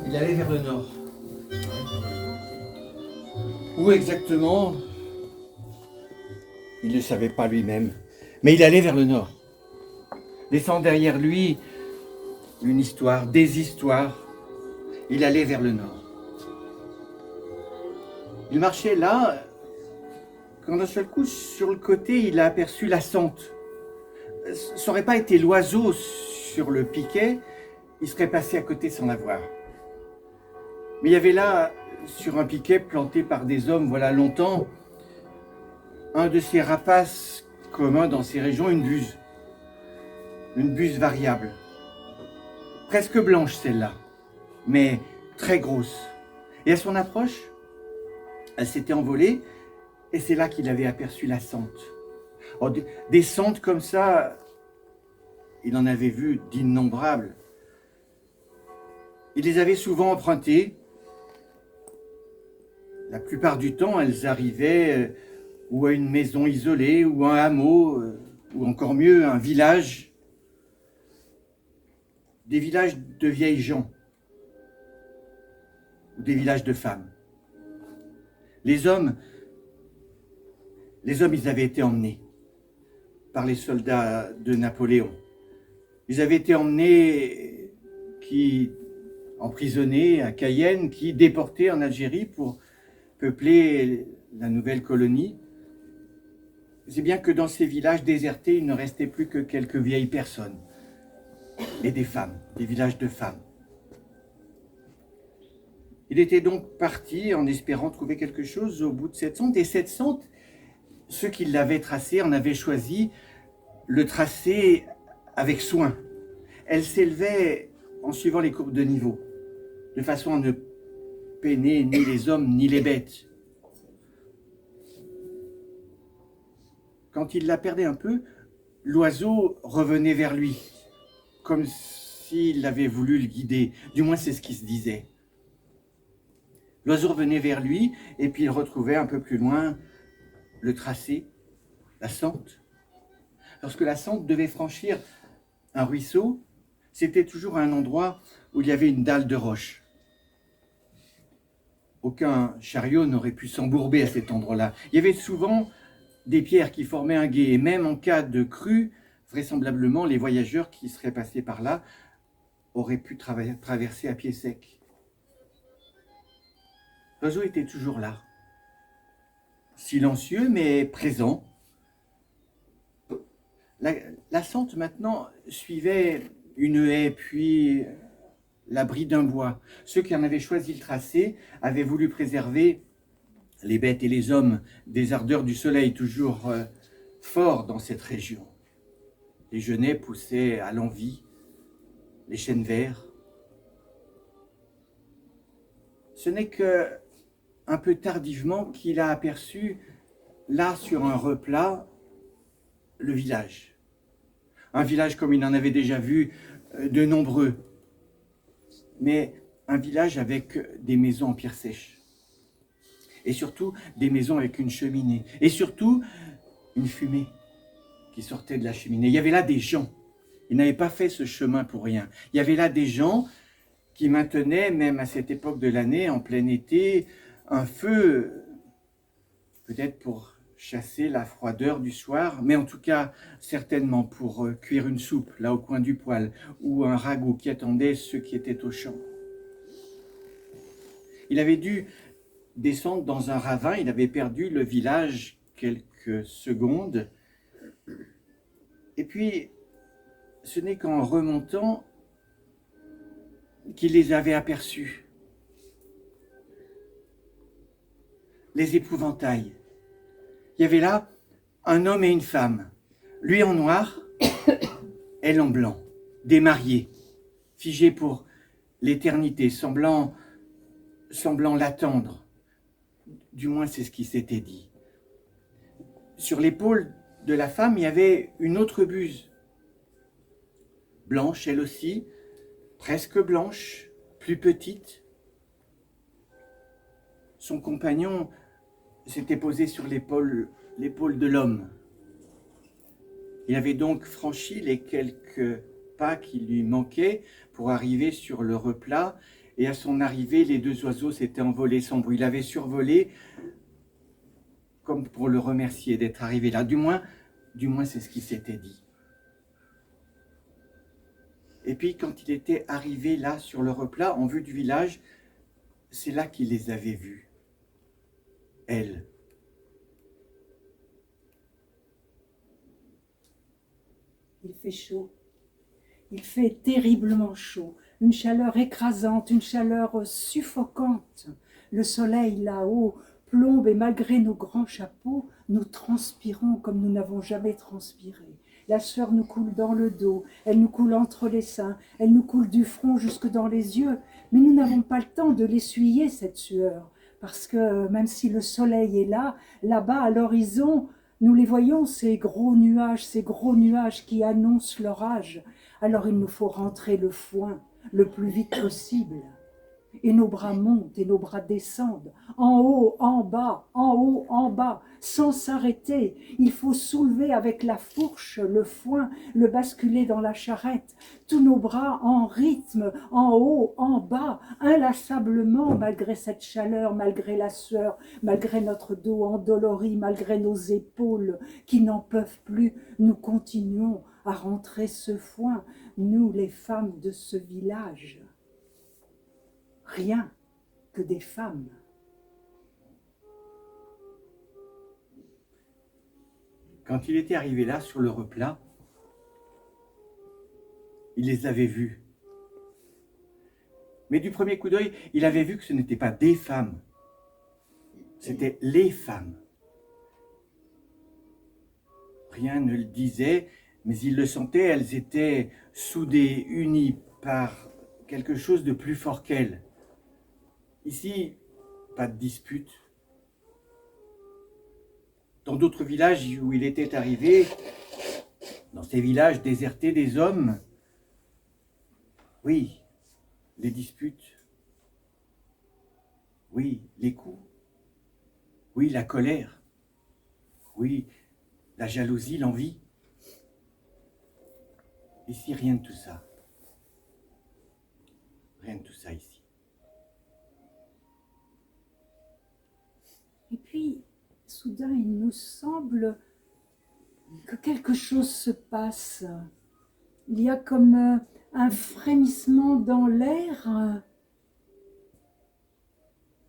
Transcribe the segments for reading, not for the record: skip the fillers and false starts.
Il allait vers le nord. Où exactement? Il ne savait pas lui-même. Mais il allait vers le nord. Laissant derrière lui une histoire, des histoires. Il allait vers le nord. Il marchait là, quand d'un seul coup, sur le côté, il a aperçu la sente. Ça n'aurait pas été l'oiseau sur le piquet, il serait passé à côté sans la voir. Mais il y avait là, sur un piquet planté par des hommes voilà longtemps, un de ces rapaces communs dans ces régions, une buse variable. Presque blanche celle-là, mais très grosse. Et à son approche, elle s'était envolée, et c'est là qu'il avait aperçu la sente. Oh, des sentes comme ça, il en avait vu d'innombrables. Il les avait souvent empruntées. La plupart du temps, elles arrivaient ou à une maison isolée, ou à un hameau, ou encore mieux, un village. Des villages de vieilles gens, ou des villages de femmes. Les hommes, ils avaient été emmenés par les soldats de Napoléon. Ils avaient été emmenés, emprisonnés à Cayenne, qui déportés en Algérie pour peupler la nouvelle colonie. C'est bien que dans ces villages désertés, il ne restait plus que quelques vieilles personnes et des femmes, des villages de femmes. Il était donc parti en espérant trouver quelque chose au bout de cette sente. Et cette sente, ceux qui l'avaient tracée en avaient choisi le tracer avec soin. Elle s'élevait en suivant les courbes de niveau, de façon à ne peiner ni les hommes ni les bêtes. Quand il la perdait un peu, l'oiseau revenait vers lui, comme s'il avait voulu le guider. Du moins, c'est ce qui se disait. L'oiseau revenait vers lui, et puis il retrouvait un peu plus loin le tracé, la sente. Lorsque la sente devait franchir un ruisseau, c'était toujours à un endroit où il y avait une dalle de roche. Aucun chariot n'aurait pu s'embourber à cet endroit-là. Il y avait souvent des pierres qui formaient un gué, et même en cas de crue, vraisemblablement, les voyageurs qui seraient passés par là auraient pu traverser à pied sec. L'oiseau était toujours là, silencieux mais présent. La sente maintenant suivait une haie, puis l'abri d'un bois. Ceux qui en avaient choisi le tracé avaient voulu préserver les bêtes et les hommes des ardeurs du soleil, toujours forts dans cette région. Les genêts poussaient à l'envi, les chênes verts. Ce n'est que un peu tardivement qu'il a aperçu, là sur un replat, le village. Un village comme il en avait déjà vu de nombreux, mais un village avec des maisons en pierre sèche. Et surtout, des maisons avec une cheminée. Et surtout, une fumée qui sortait de la cheminée. Il y avait là des gens. Ils n'avaient pas fait ce chemin pour rien. Il y avait là des gens qui maintenaient, même à cette époque de l'année, en plein été, un feu, peut-être pour chasser la froideur du soir, mais en tout cas, certainement pour cuire une soupe, là au coin du poêle, ou un ragoût qui attendait ceux qui étaient au champ. Il avait dû descendre dans un ravin, il avait perdu le village quelques secondes, et puis ce n'est qu'en remontant qu'il les avait aperçus. Les épouvantails. Il y avait là un homme et une femme, lui en noir, elle en blanc, des mariés, figés pour l'éternité, semblant l'attendre. Du moins, c'est ce qui s'était dit. Sur l'épaule de la femme, il y avait une autre buse, blanche elle aussi, presque blanche, plus petite. Son compagnon s'était posé sur l'épaule de l'homme. Il avait donc franchi les quelques pas qui lui manquaient pour arriver sur le replat, et à son arrivée, les deux oiseaux s'étaient envolés sans bruit. Il avait survolé comme pour le remercier d'être arrivé là. Du moins c'est ce qu'il s'était dit. Et puis quand il était arrivé là sur le replat, en vue du village, c'est là qu'il les avait vus. Elle. Il fait chaud. Il fait terriblement chaud. Une chaleur écrasante, une chaleur suffocante. Le soleil là-haut plombe et malgré nos grands chapeaux, nous transpirons comme nous n'avons jamais transpiré. La sueur nous coule dans le dos, elle nous coule entre les seins, elle nous coule du front jusque dans les yeux, mais nous n'avons pas le temps de l'essuyer, cette sueur, parce que même si le soleil est là, là-bas à l'horizon, nous les voyons, ces gros nuages qui annoncent l'orage. Alors il nous faut rentrer le foin le plus vite possible. Et nos bras montent et nos bras descendent, en haut, en bas, en haut, en bas, sans s'arrêter. Il faut soulever avec la fourche le foin, le basculer dans la charrette. Tous nos bras en rythme, en haut, en bas, inlassablement, malgré cette chaleur, malgré la sueur, malgré notre dos endolori, malgré nos épaules qui n'en peuvent plus. Nous continuons à rentrer ce foin, nous les femmes de ce village. Rien que des femmes. Quand il était arrivé là, sur le replat, il les avait vus. Mais du premier coup d'œil, il avait vu que ce n'étaient pas des femmes, c'était les femmes. Rien ne le disait, mais il le sentait, elles étaient soudées, unies par quelque chose de plus fort qu'elles. Ici, pas de dispute. Dans d'autres villages où il était arrivé, dans ces villages désertés des hommes, oui, les disputes, oui, les coups, oui, la colère, oui, la jalousie, l'envie. Ici, rien de tout ça. Rien de tout ça ici. Et puis, soudain, il nous semble que quelque chose se passe. Il y a comme un frémissement dans l'air.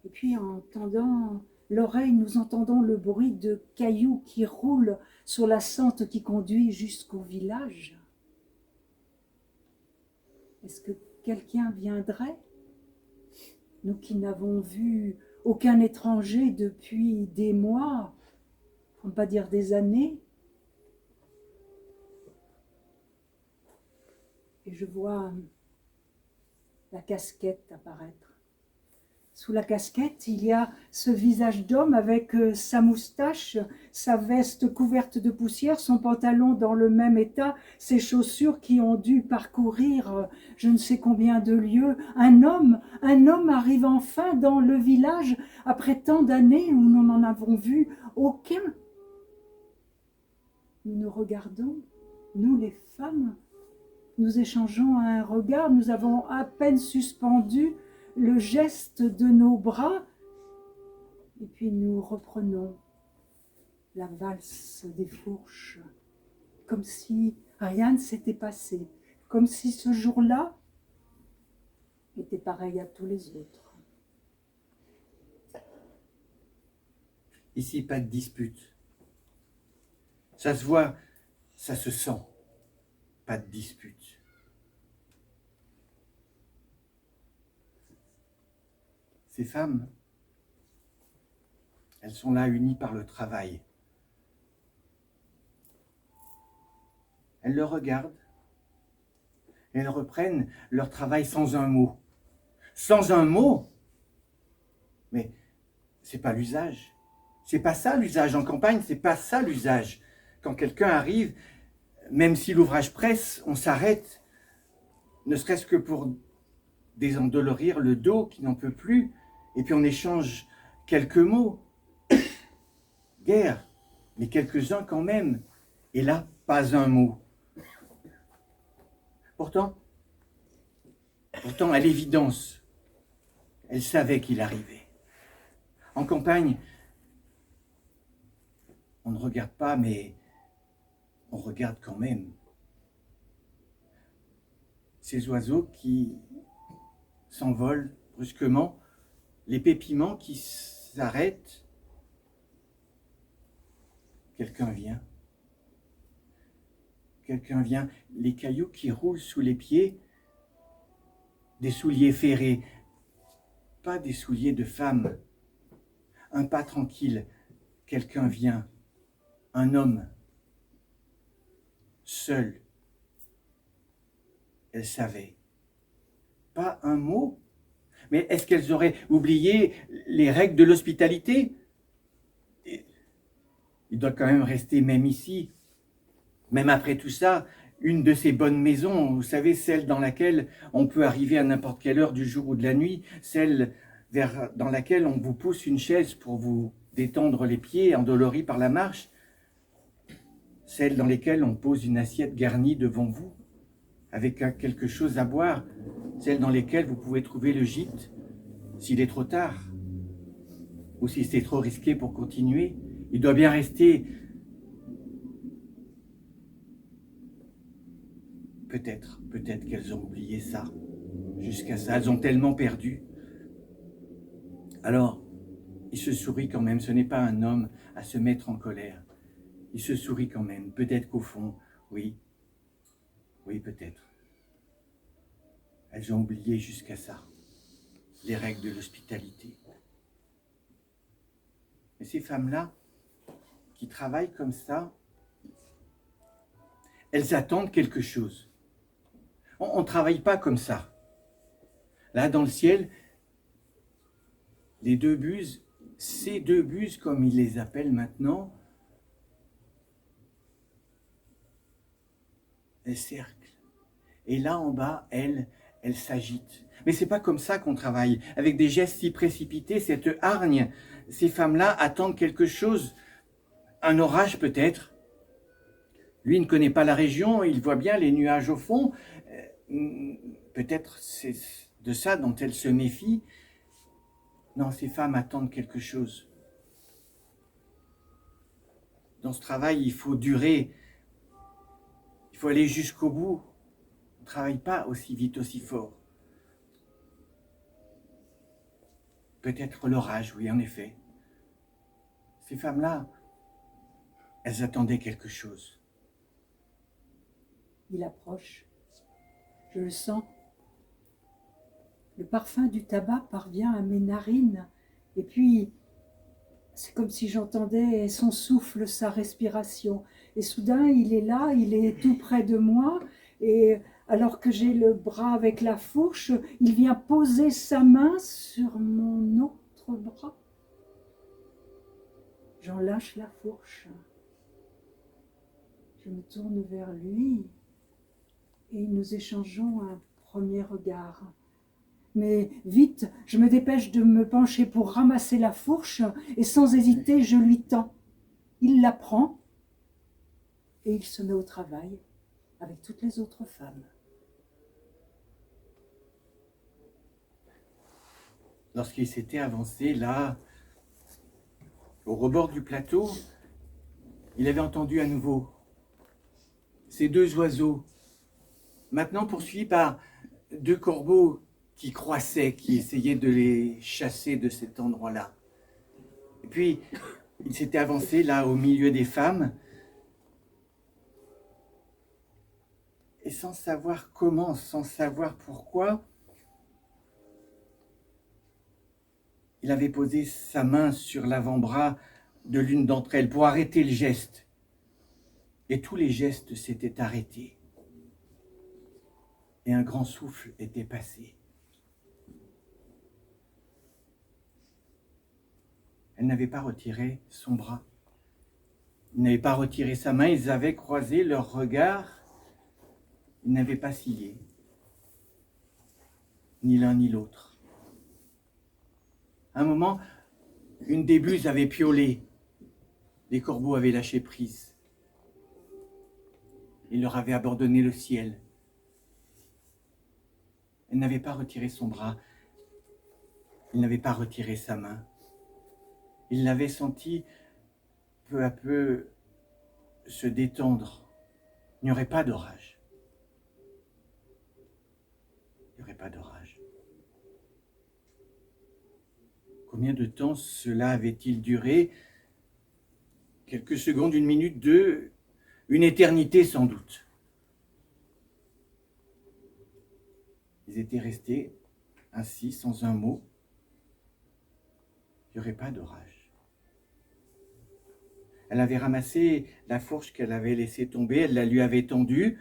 Et puis, en tendant l'oreille, nous entendons le bruit de cailloux qui roulent sur la sente qui conduit jusqu'au village. Est-ce que quelqu'un viendrait? Nous qui n'avons vu aucun étranger depuis des mois, pour ne pas dire des années. Et je vois la casquette apparaître. Sous la casquette, il y a ce visage d'homme avec sa moustache, sa veste couverte de poussière, son pantalon dans le même état, ses chaussures qui ont dû parcourir je ne sais combien de lieues. Un homme arrive enfin dans le village après tant d'années où nous n'en avons vu aucun. Nous nous regardons, nous les femmes, nous échangeons un regard, nous avons à peine suspendu le geste de nos bras, et puis nous reprenons la valse des fourches, comme si rien ne s'était passé, comme si ce jour-là était pareil à tous les autres. Ici, pas de dispute. Ça se voit, ça se sent. Pas de dispute. Ces femmes, elles sont là unies par le travail. Elles le regardent et elles reprennent leur travail sans un mot. Sans un mot. Mais c'est pas l'usage. C'est pas ça l'usage en campagne, c'est pas ça l'usage. Quand quelqu'un arrive, même si l'ouvrage presse, on s'arrête, ne serait-ce que pour désendolorir le dos qui n'en peut plus, et puis on échange quelques mots. guère, mais quelques-uns quand même. Et là, pas un mot. Pourtant, à l'évidence, elle savait qu'il arrivait. En campagne, on ne regarde pas, mais on regarde quand même. Ces oiseaux qui s'envolent brusquement, les pépiments qui s'arrêtent. Quelqu'un vient. Quelqu'un vient. Les cailloux qui roulent sous les pieds, des souliers ferrés, pas des souliers de femme. Un pas tranquille. Quelqu'un vient. Un homme. Seul. Elle savait. Pas un mot. Mais est-ce qu'elles auraient oublié les règles de l'hospitalité? Il doit quand même rester, même ici, même après tout ça, une de ces bonnes maisons, vous savez, celle dans laquelle on peut arriver à n'importe quelle heure du jour ou de la nuit, celle dans laquelle on vous pousse une chaise pour vous détendre les pieds, endoloris par la marche, celle dans laquelle on pose une assiette garnie devant vous, avec quelque chose à boire, celle dans lesquelles vous pouvez trouver le gîte, s'il est trop tard, ou si c'est trop risqué pour continuer. Il doit bien rester. Peut-être qu'elles ont oublié ça. Jusqu'à ça, elles ont tellement perdu. Alors, il se sourit quand même. Ce n'est pas un homme à se mettre en colère. Il se sourit quand même. Peut-être qu'au fond, oui, peut-être. Elles ont oublié jusqu'à ça les règles de l'hospitalité. Mais ces femmes-là, qui travaillent comme ça, elles attendent quelque chose. On ne travaille pas comme ça. Là, dans le ciel, les deux buses, ces deux buses, comme ils les appellent maintenant, elles cerclent. Et là, en bas, elles s'agitent. Mais c'est pas comme ça qu'on travaille. Avec des gestes si précipités, cette hargne, ces femmes-là attendent quelque chose. Un orage peut-être. Lui ne connaît pas la région, il voit bien les nuages au fond. Peut-être c'est de ça dont elle se méfie. Non, ces femmes attendent quelque chose. Dans ce travail, il faut durer. Il faut aller jusqu'au bout. On ne travaille pas aussi vite, aussi fort. Peut-être l'orage, oui, en effet. Ces femmes-là, elles attendaient quelque chose. Il approche. Je le sens. Le parfum du tabac parvient à mes narines. Et puis, c'est comme si j'entendais son souffle, sa respiration. Et soudain, il est là, il est tout près de moi. Et alors que j'ai le bras avec la fourche, il vient poser sa main sur mon autre bras. J'en lâche la fourche. Je me tourne vers lui et nous échangeons un premier regard. Mais vite, je me dépêche de me pencher pour ramasser la fourche et sans hésiter, je lui tends. Il la prend et il se met au travail avec toutes les autres femmes. Lorsqu'il s'était avancé là, au rebord du plateau, il avait entendu à nouveau ces deux oiseaux, maintenant poursuivis par deux corbeaux qui croissaient, qui essayaient de les chasser de cet endroit-là. Et puis, il s'était avancé là au milieu des femmes, et sans savoir comment, sans savoir pourquoi, il avait posé sa main sur l'avant-bras de l'une d'entre elles pour arrêter le geste. Et tous les gestes s'étaient arrêtés. Et un grand souffle était passé. Elle n'avait pas retiré son bras. Il n'avait pas retiré sa main. Ils avaient croisé leurs regards. Ils n'avaient pas scié. Ni l'un ni l'autre. À un moment, une des buses avait piaulé. Les corbeaux avaient lâché prise. Il leur avait abandonné le ciel. Elle n'avait pas retiré son bras. Il n'avait pas retiré sa main. Il l'avait senti peu à peu se détendre. Il n'y aurait pas d'orage. Il n'y aurait pas d'orage. Combien de temps cela avait-il duré? Quelques secondes, une minute, deux, une éternité sans doute. Ils étaient restés ainsi, sans un mot. Il n'y aurait pas d'orage. Elle avait ramassé la fourche qu'elle avait laissée tomber, elle la lui avait tendue.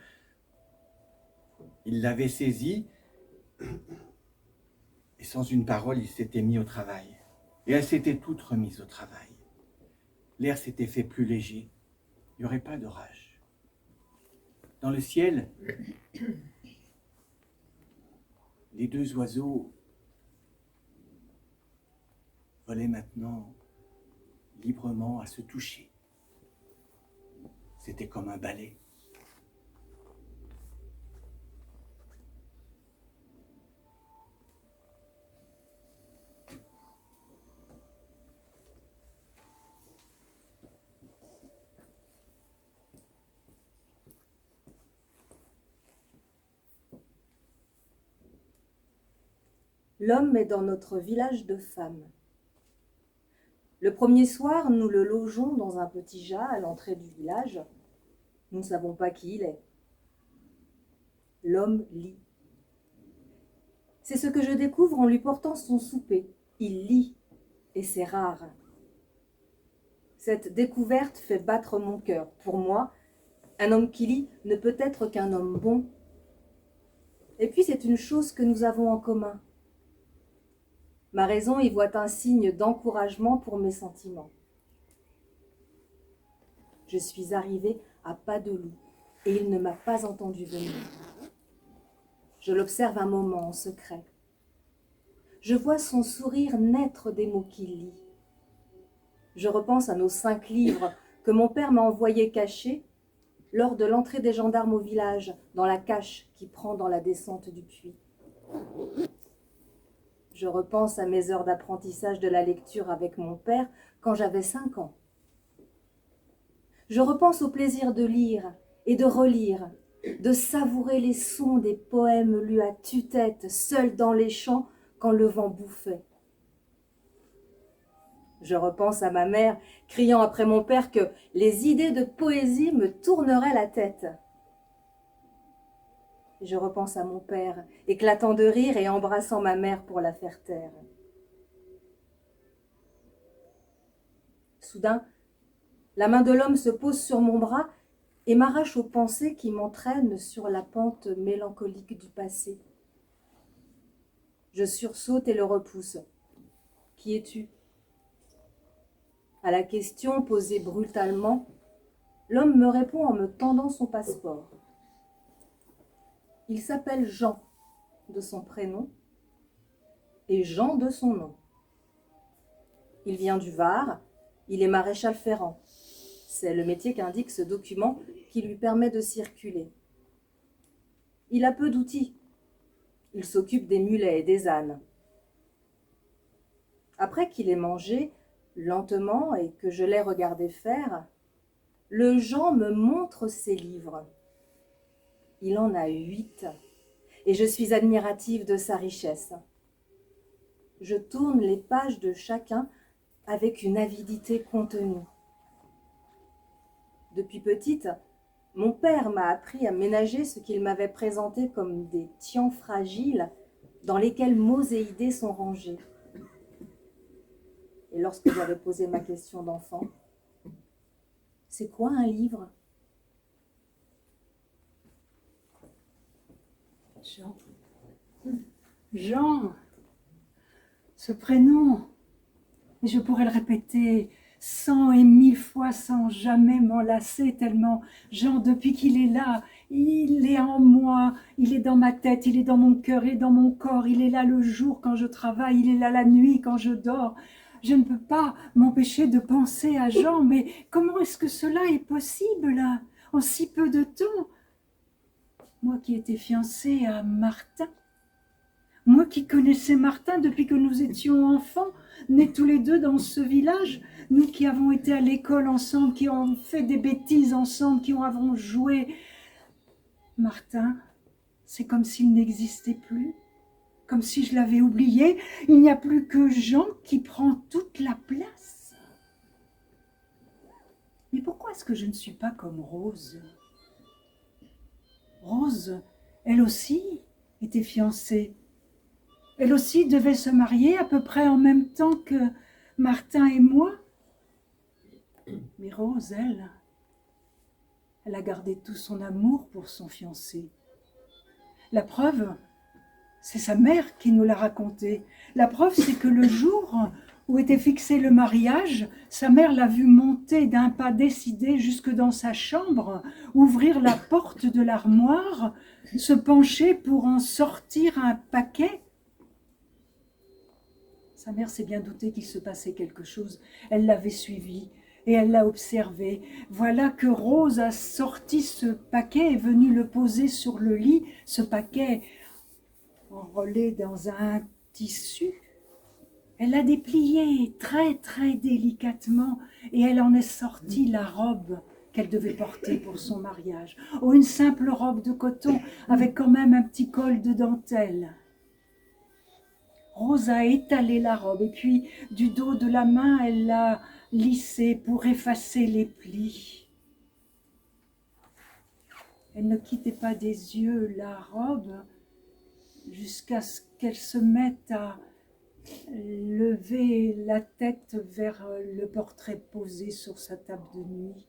Il l'avait saisie. Et sans une parole, il s'était mis au travail. Et elle s'était toute remise au travail. L'air s'était fait plus léger. Il n'y aurait pas d'orage. Dans le ciel, les deux oiseaux volaient maintenant librement à se toucher. C'était comme un ballet. L'homme est dans notre village de femmes. Le premier soir, nous le logeons dans un petit jas à l'entrée du village. Nous ne savons pas qui il est. L'homme lit. C'est ce que je découvre en lui portant son souper. Il lit, et c'est rare. Cette découverte fait battre mon cœur. Pour moi, un homme qui lit ne peut être qu'un homme bon. Et puis c'est une chose que nous avons en commun. Ma raison y voit un signe d'encouragement pour mes sentiments. Je suis arrivée à pas de loup et il ne m'a pas entendu venir. Je l'observe un moment en secret. Je vois son sourire naître des mots qu'il lit. Je repense à nos 5 livres que mon père m'a envoyés cachés lors de l'entrée des gendarmes au village, dans la cache qui prend dans la descente du puits. Je repense à mes heures d'apprentissage de la lecture avec mon père quand j'avais 5 ans. Je repense au plaisir de lire et de relire, de savourer les sons des poèmes lus à tue-tête, seul dans les champs quand le vent bouffait. Je repense à ma mère criant après mon père que les idées de poésie me tourneraient la tête. Je repense à mon père, éclatant de rire et embrassant ma mère pour la faire taire. Soudain, la main de l'homme se pose sur mon bras et m'arrache aux pensées qui m'entraînent sur la pente mélancolique du passé. Je sursaute et le repousse. « Qui es-tu » À la question posée brutalement, l'homme me répond en me tendant son passeport. Il s'appelle Jean, de son prénom, et Jean de son nom. Il vient du Var, il est maréchal ferrant. C'est le métier qu'indique ce document qui lui permet de circuler. Il a peu d'outils. Il s'occupe des mulets et des ânes. Après qu'il ait mangé, lentement, et que je l'ai regardé faire, le Jean me montre ses livres. Il en a 8, et je suis admirative de sa richesse. Je tourne les pages de chacun avec une avidité contenue. Depuis petite, mon père m'a appris à ménager ce qu'il m'avait présenté comme des tians fragiles dans lesquels mots et idées sont rangés. Et lorsque j'avais posé ma question d'enfant, « C'est quoi un livre ?» Jean. Jean. Ce prénom. Et je pourrais le répéter 100 et 1000 fois sans jamais m'en lasser, tellement Jean, depuis qu'il est là, il est en moi, il est dans ma tête, il est dans mon cœur, il est dans mon corps, il est là le jour quand je travaille, il est là la nuit quand je dors. je ne peux pas m'empêcher de penser à Jean, mais comment est-ce que cela est possible en si peu de temps? Moi qui étais fiancée à Martin, moi qui connaissais Martin depuis que nous étions enfants, nés tous les deux dans ce village, nous qui avons été à l'école ensemble, qui avons fait des bêtises ensemble, qui avons joué. Martin, c'est comme s'il n'existait plus, comme si je l'avais oublié. Il n'y a plus que Jean qui prend toute la place. Mais pourquoi est-ce que je ne suis pas comme Rose? Rose, elle aussi, était fiancée. Elle aussi devait se marier à peu près en même temps que Martin et moi. Mais Rose, elle a gardé tout son amour pour son fiancé. La preuve, c'est sa mère qui nous l'a raconté. La preuve, c'est que le jour où était fixé le mariage, sa mère l'a vu monter d'un pas décidé jusque dans sa chambre, ouvrir la porte de l'armoire, se pencher pour en sortir un paquet. Sa mère s'est bien doutée qu'il se passait quelque chose. Elle l'avait suivi et elle l'a observé. Voilà que Rose a sorti ce paquet et est venue le poser sur le lit, ce paquet enrôlé dans un tissu. Elle l'a déplié très très délicatement et elle en est sortie la robe qu'elle devait porter pour son mariage. Oh, une simple robe de coton avec quand même un petit col de dentelle. Rose a étalé la robe et puis du dos de la main, elle l'a lissée pour effacer les plis. Elle ne quittait pas des yeux la robe jusqu'à ce qu'elle se mette à lever la tête vers le portrait posé sur sa table de nuit,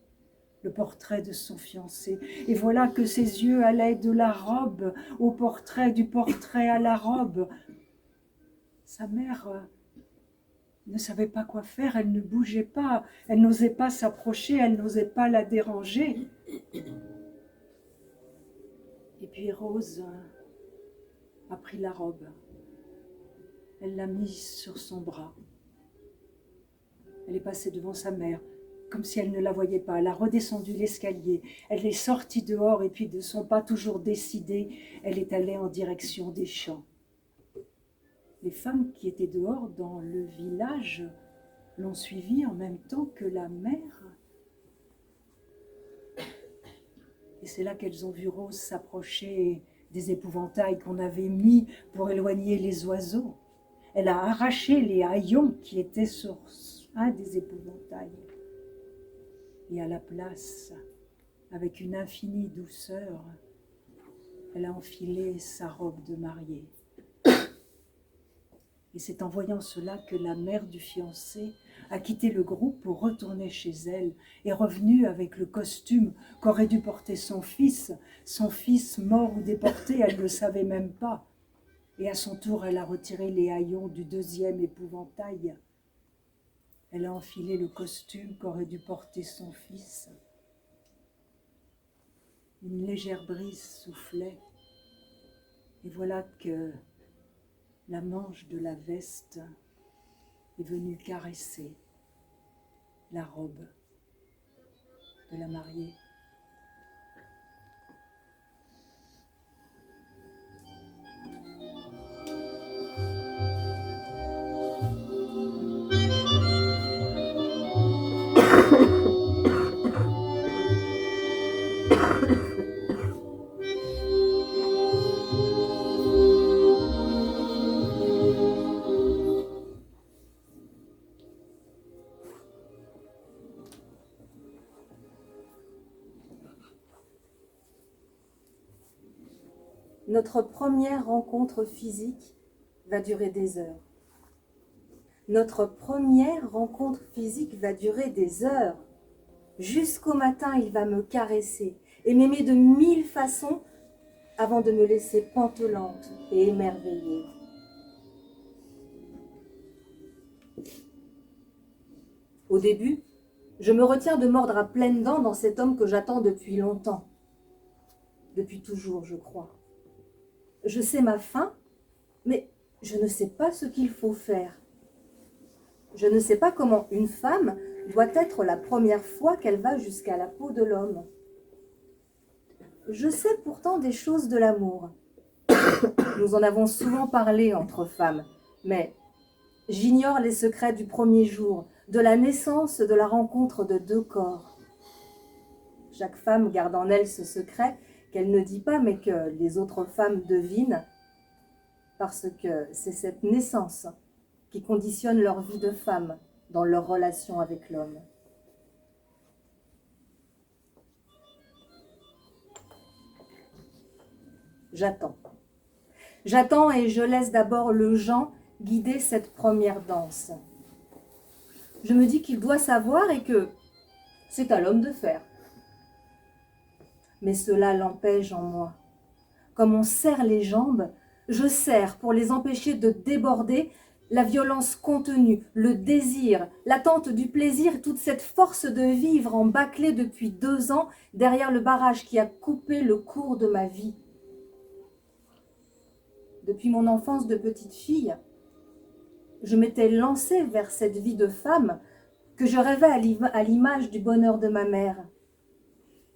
le portrait de son fiancé. Et voilà que ses yeux allaient de la robe au portrait, du portrait à la robe. Sa mère ne savait pas quoi faire, elle ne bougeait pas, elle n'osait pas s'approcher, elle n'osait pas la déranger. Et puis Rose a pris la robe. Elle l'a mise sur son bras. Elle est passée devant sa mère, comme si elle ne la voyait pas. Elle a redescendu l'escalier. Elle est sortie dehors et puis de son pas toujours décidé, elle est allée en direction des champs. Les femmes qui étaient dehors dans le village l'ont suivie en même temps que la mère. Et c'est là qu'elles ont vu Rose s'approcher des épouvantails qu'on avait mis pour éloigner les oiseaux. Elle a arraché les haillons qui étaient sur un des épouvantails. Et à la place, avec une infinie douceur, elle a enfilé sa robe de mariée. Et c'est en voyant cela que la mère du fiancé a quitté le groupe pour retourner chez elle, est revenue avec le costume qu'aurait dû porter son fils mort ou déporté, elle ne le savait même pas. Et à son tour, elle a retiré les haillons du deuxième épouvantail. Elle a enfilé le costume qu'aurait dû porter son fils. Une légère brise soufflait, et voilà que la manche de la veste est venue caresser la robe de la mariée. Notre première rencontre physique va durer des heures. Notre première rencontre physique va durer des heures. Jusqu'au matin, il va me caresser et m'aimer de 1000 façons avant de me laisser pantelante et émerveillée. Au début, je me retiens de mordre à pleines dents dans cet homme que j'attends depuis longtemps. Depuis toujours, je crois. Je sais ma faim, mais je ne sais pas ce qu'il faut faire. Je ne sais pas comment une femme doit être la première fois qu'elle va jusqu'à la peau de l'homme. Je sais pourtant des choses de l'amour. Nous en avons souvent parlé entre femmes, mais j'ignore les secrets du premier jour, de la naissance, de la rencontre de deux corps. Chaque femme garde en elle ce secret qu'elle ne dit pas, mais que les autres femmes devinent, parce que c'est cette naissance qui conditionne leur vie de femme dans leur relation avec l'homme. J'attends. J'attends et je laisse d'abord le Jean guider cette première danse. Je me dis qu'il doit savoir et que c'est à l'homme de faire. Mais cela l'empêche en moi. Comme on serre les jambes, je serre pour les empêcher de déborder la violence contenue, le désir, l'attente du plaisir, toute cette force de vivre embâclée depuis 2 ans derrière le barrage qui a coupé le cours de ma vie. Depuis mon enfance de petite fille, je m'étais lancée vers cette vie de femme que je rêvais à l'image du bonheur de ma mère.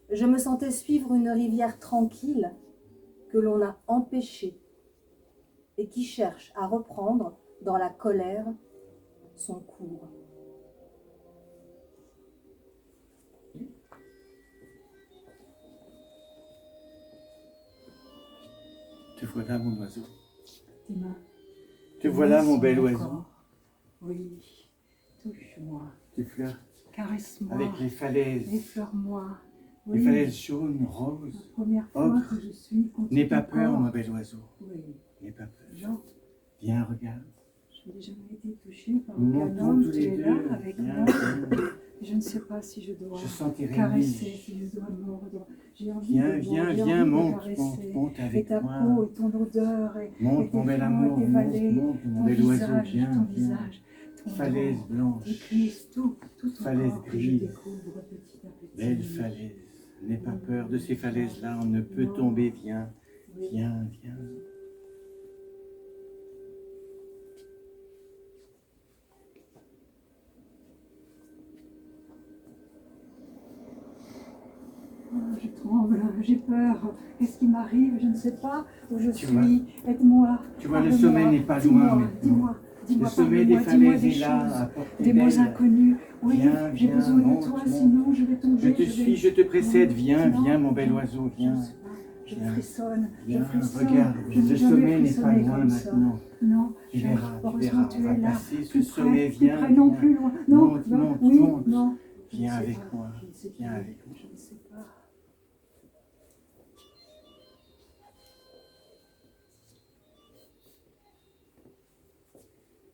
Je me sentais suivre une rivière tranquille que l'on a empêchée et qui cherche à reprendre dans la colère son cours. Te voilà, mon oiseau. Tes mains. Te voilà, mon bel Mon oiseau. corps. Oui, touche-moi, Tu fleurs caresse-moi, avec les falaises. effleure-moi. Les Oui, falaises jaunes, roses. la première fois Ocre. que je suis contre N'aie ton pas peur, corps. mon bel oiseau. Oui, N'aie pas peur. Jean, Viens, regarde. je n'ai jamais été touchée par Nous aucun montons homme. tous Tu les es deux. là avec Viens, moi. viens. Je ne sais pas si je dois Je sens tes caresser, rémiges. si je dois mordre. J'ai envie Viens, de viens, j'ai viens, envie de monte, caresser. monte, monte Et avec ta moi. peau et ton odeur et Monte, tes mon bel flancs amour, et tes monte, vallées, monte, mon ton bel oiseau, visage, viens, ton viens. visage, ton Falaise dos, tes blanche, cuisses, tout ton falaise corps que je grise. découvre petit à petit. belle falaise. N'aie pas peur de ces falaises-là, on ne peut tomber. Viens, Oui. viens, viens. Oh, je tremble, j'ai peur. Qu'est-ce qui m'arrive? Je ne sais pas où je Tu suis. Aide-moi. Tu vois, le Parle-moi. sommet n'est pas Dis-moi, loin maintenant. Dis-moi, Le dis-moi, sommet des parle-moi, dis-moi falaises des est là, à choses, portée des mots d'elle. inconnus. Oui, Viens, j'ai viens, besoin de monte, toi, monte. sinon je vais tomber. Je te suis, je te précède. Viens, Non, viens, mon bel non, oiseau, je viens. ne sais pas. Je Viens, frissonne, je Viens, frissonne. regarde, Je n'ai le jamais sommet n'est pas frissonné loin comme ça. maintenant. Non, Tu verras, heureusement tu on va es là. passer ce Plus sommet, près, plus viens, près, non viens. plus loin. Non, Monte, non, monte, oui, monte. non. Je ne Viens sais avec pas, moi, je ne sais viens plus, avec moi. je ne sais pas.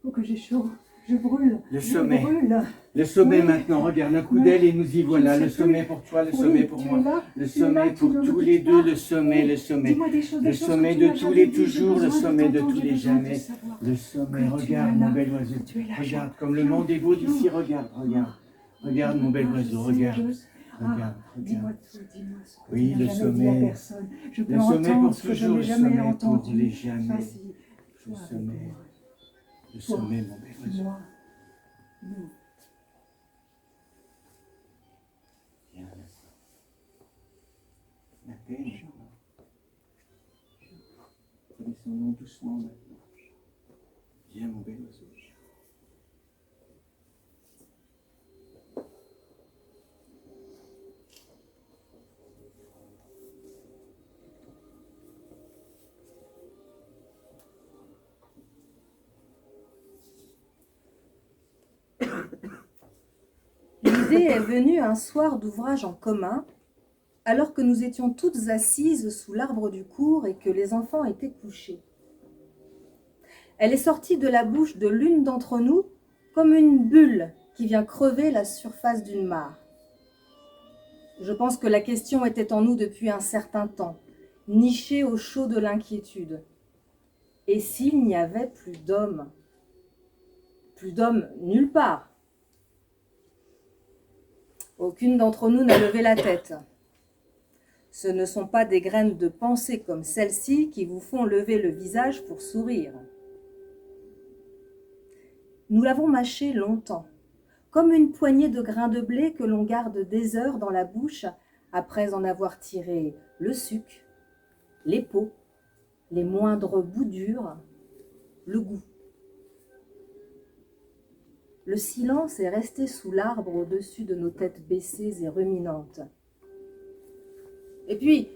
Oh que j'ai chaud, je brûle, Le je sommet. brûle. Le sommet Oui. maintenant, regarde, un coup Oui. d'aile et nous y voilà. Je ne Le sais sommet plus. pour toi, le Oui, sommet pour tu moi. es là, Le tu es là, sommet tu pour ne me tous les quittes deux, pas. le sommet, Oui. le sommet. Dis-moi des Le choses que sommet tu de m'as tous jamais les dit, j'ai toujours, le besoin de sommet de t'entendre, tous j'ai les besoin de jamais. savoir Le sommet, que tu regarde es mon là, bel oiseau. que tu es là, Regarde Jean. comme le Jean, monde est beau Jean. d'ici, regarde, regarde. Regarde mon bel Ah, je oiseau, sais, regarde. Ah, Regarde, dis-moi regarde. tout, dis-moi ce que Oui, tu le n'as jamais dit à sommet. personne. Je peux Le sommet entendre pour ce que je toujours, n'ai le jamais sommet pour entendu. les jamais. Vas-y, Le toi avec sommet, moi. le sommet, mon bel oiseau. Moi, nous. Viens maintenant. La paix maintenant. Redescendons doucement maintenant. Viens, mon bel oiseau. L'idée est venue un soir d'ouvrage en commun, alors que nous étions toutes assises sous l'arbre du cours et que les enfants étaient couchés. Elle est sortie de la bouche de l'une d'entre nous comme une bulle qui vient crever la surface d'une mare. Je pense que la question était en nous depuis un certain temps, nichée au chaud de l'inquiétude. Et s'il n'y avait plus d'hommes? Plus d'hommes nulle part. Aucune d'entre nous n'a levé la tête. Ce ne sont pas des graines de pensée comme celle-ci qui vous font lever le visage pour sourire. Nous l'avons mâché longtemps, comme une poignée de grains de blé que l'on garde des heures dans la bouche après en avoir tiré le suc, les peaux, les moindres bouts durs, le goût. Le silence est resté sous l'arbre au-dessus de nos têtes baissées et ruminantes. Et puis,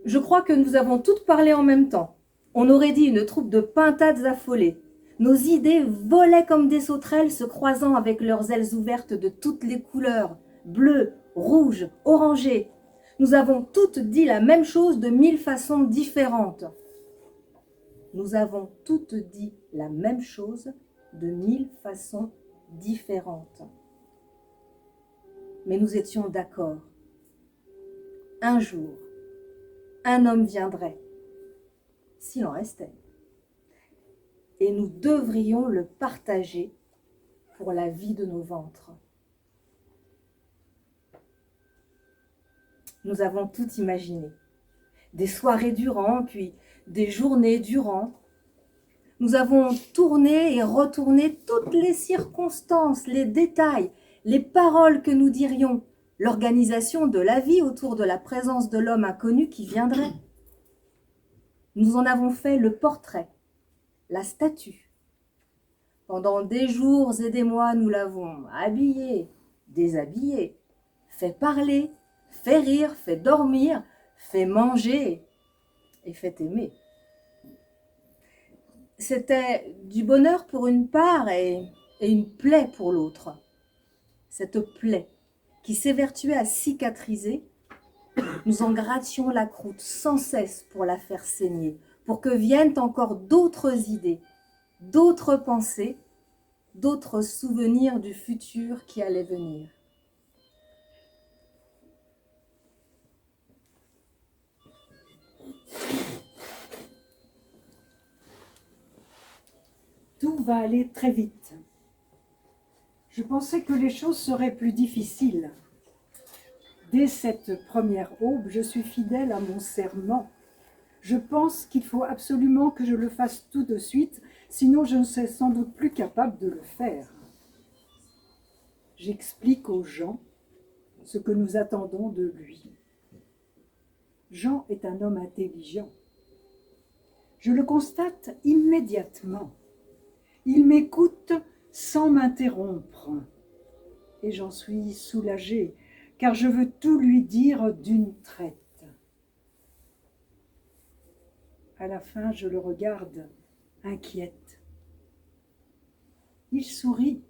je crois que nous avons toutes parlé en même temps. On aurait dit une troupe de pintades affolées. Nos idées volaient comme des sauterelles se croisant avec leurs ailes ouvertes de toutes les couleurs, bleues, rouges, orangées. Nous avons toutes dit la même chose de 1000 façons différentes. Nous avons toutes dit la même chose de 1000 façons différentes. Mais nous étions d'accord. Un jour, un homme viendrait, s'il en restait, et nous devrions le partager pour la vie de nos ventres. Nous avons tout imaginé, des soirées durant, puis des journées durant. Nous avons tourné et retourné toutes les circonstances, les détails, les paroles que nous dirions, l'organisation de la vie autour de la présence de l'homme inconnu qui viendrait. Nous en avons fait le portrait, la statue. Pendant des jours et des mois, nous l'avons habillé, déshabillé, fait parler, fait rire, fait dormir, fait manger et fait aimer. C'était du bonheur pour une part et une plaie pour l'autre. Cette plaie qui s'évertuait à cicatriser, nous en grattions la croûte sans cesse pour la faire saigner, pour que viennent encore d'autres idées, d'autres pensées, d'autres souvenirs du futur qui allait venir. Tout va aller très vite. Je pensais que les choses seraient plus difficiles. Dès cette première aube, je suis fidèle à mon serment. Je pense qu'il faut absolument que je le fasse tout de suite, sinon je ne serai sans doute plus capable de le faire. J'explique aux gens ce que nous attendons de lui. Jean est un homme intelligent. Je le constate immédiatement. Il m'écoute sans m'interrompre. Et j'en suis soulagée, car je veux tout lui dire d'une traite. À la fin, je le regarde, inquiète. Il sourit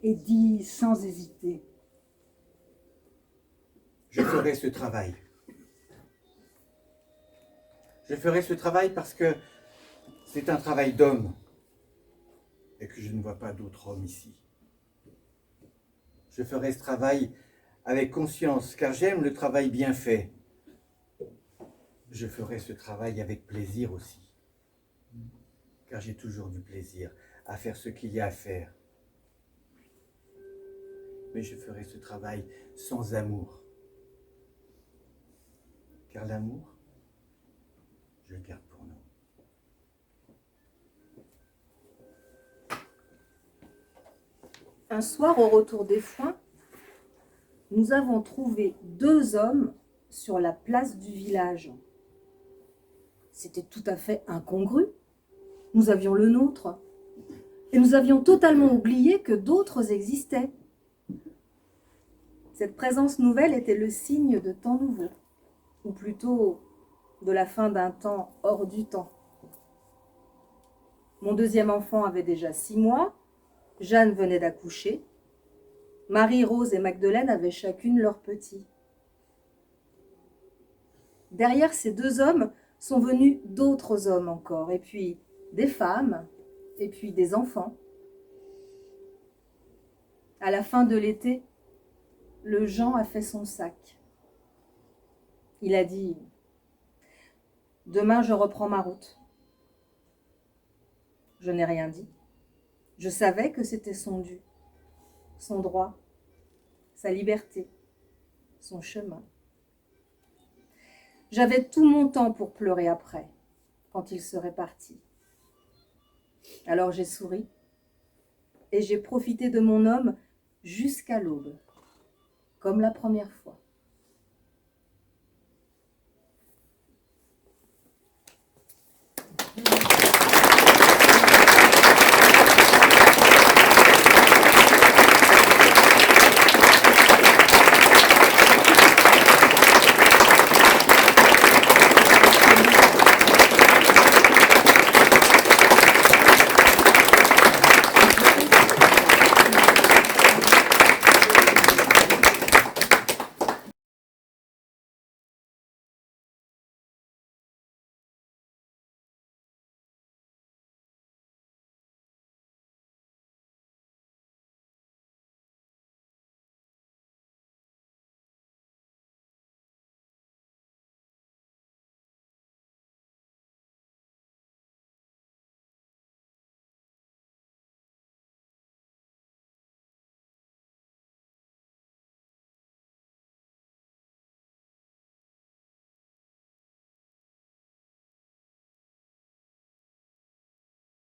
et dit sans hésiter: Je ferai ce travail. Je ferai ce travail parce que c'est un travail d'homme et que je ne vois pas d'autre homme ici. Je ferai ce travail avec conscience car j'aime le travail bien fait. Je ferai ce travail avec plaisir aussi car j'ai toujours du plaisir à faire ce qu'il y a à faire. Mais je ferai ce travail sans amour car l'amour, je le garde pour nous. Un soir, au retour des foins, nous avons trouvé 2 hommes sur la place du village. C'était tout à fait incongru. Nous avions le nôtre. Et nous avions totalement oublié que d'autres existaient. Cette présence nouvelle était le signe de temps nouveau, ou plutôt de la fin d'un temps hors du temps. Mon deuxième enfant avait déjà 6 mois, Jeanne venait d'accoucher, Marie, Rose et Magdeleine avaient chacune leur petit. Derrière ces 2 hommes sont venus d'autres hommes encore, et puis des femmes, et puis des enfants. À la fin de l'été, le Jean a fait son sac. Il a dit: demain je reprends ma route. Je n'ai rien dit. Je savais que c'était son dû, son droit, sa liberté, son chemin. J'avais tout mon temps pour pleurer après, quand il serait parti. Alors j'ai souri, et j'ai profité de mon homme jusqu'à l'aube, comme la première fois.